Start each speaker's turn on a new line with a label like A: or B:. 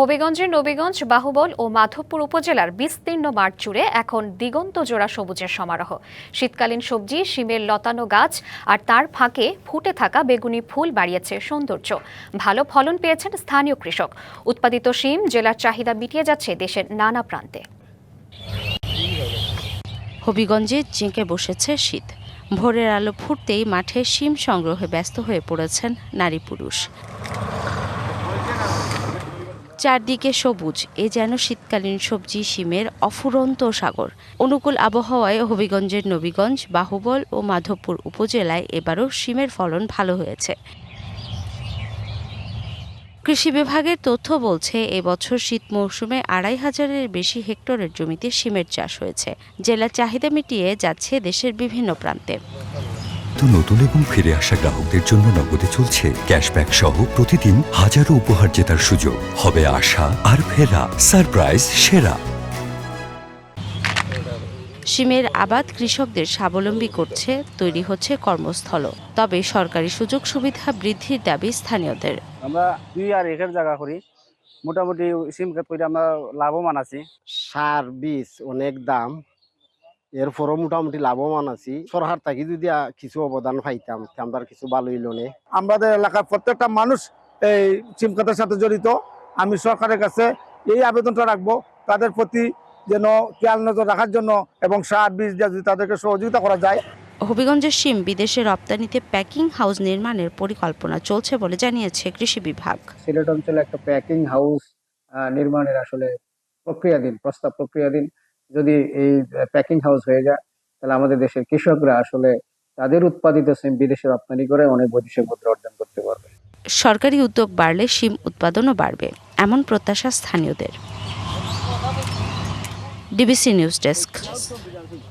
A: হবিগঞ্জের নবীগঞ্জ, বাহুবল ও মাধবপুর উপজেলার বিস্তীর্ণ মাঠ জুড়ে এখন দিগন্ত জোড়া সবুজের সমারোহ। শীতকালীন সবজি শিমের লতানো গাছ আর তার ফাঁকে ফুটে থাকা বেগুনি ফুল বাড়িয়েছে সৌন্দর্য। ভালো ফলন পেয়েছেন স্থানীয় কৃষক। উৎপাদিত শিম জেলার চাহিদা মিটিয়ে যাচ্ছে দেশের নানা প্রান্তে।
B: হবিগঞ্জে জেঁকে বসেছে শীত। ভোরের আলো ফুটতেই মাঠে শিম সংগ্রহে ব্যস্ত হয়ে পড়েছেন নারী পুরুষ। চারদিকে সবুজ, এ যেন শীতকালীন সবজি শিমের অফুরন্ত সাগর। অনুকূল আবহাওয়ায় হবিগঞ্জের নবীগঞ্জ, বাহুবল ও মাধবপুর উপজেলায় এবারও শিমের ফলন ভালো হয়েছে। কৃষি বিভাগের তথ্য বলছে, এবছর শীত মৌসুমে ২৫০০-এর বেশি হেক্টরের জমিতে শিমের চাষ হয়েছে। জেলার চাহিদা মিটিয়ে যাচ্ছে দেশের বিভিন্ন প্রান্তে।
C: নতুন এবং ফিরে আসা গ্রাহকদের জন্য নগদে চলছে ক্যাশব্যাক সহ প্রতিদিন হাজারো উপহার জেতার সুযোগ। হবে আশা আর ফেরা, সারপ্রাইজ সেরা।
B: শিমের আবাদ কৃষকদের স্বাবলম্বী করছে, তৈরি হচ্ছে কর্মস্থল। তবে সরকারি সুযোগ সুবিধা বৃদ্ধির দাবি স্থানীয়দের।
D: আমরা ২ আর ১ জায়গা করি, মোটামুটি সিম ক্ষেত করে আমরা লাভবান আছি।
E: সার বীজ অনেক দাম, এরপরও মোটামুটি লাভবান আছি। সরকার থেকে যদি কিছু অবদান পাইতাম আমরা কিছু ভালো হইল নে।
F: আমাদের এলাকার প্রত্যেকটা মানুষ এই সিম খাতের সাথে জড়িত। আমি সরকারের কাছে এই আবেদনটা রাখবো, তাদের প্রতি যেন খেয়াল নজর রাখার জন্য এবং সার বীজ যদি তাদেরকে সহযোগিতা করা যায়।
B: হবিগঞ্জের শিম বিদেশে রপ্তানিতে প্যাকিং হাউস নির্মাণের পরিকল্পনা চলছে বলে জানিয়েছে কৃষি বিভাগ।
G: সিলেট অঞ্চলে একটা প্যাকিং হাউস নির্মাণের আসলে প্রস্তাব প্রক্রিয়াধীন। যদি এই প্যাকিং হাউস হয়ে যায়, তাহলে আমাদের দেশের কৃষকরা আসলে তাদের উৎপাদিত সিম বিদেশে রপ্তানি করে অনেক বৈদেশিক মুদ্রা অর্জন করতে পারবে।
B: সরকারি উদ্যোগ বাড়লে শিম উৎপাদনও বাড়বে, এমন প্রত্যাশা স্থানীয়দের। DBC news desk.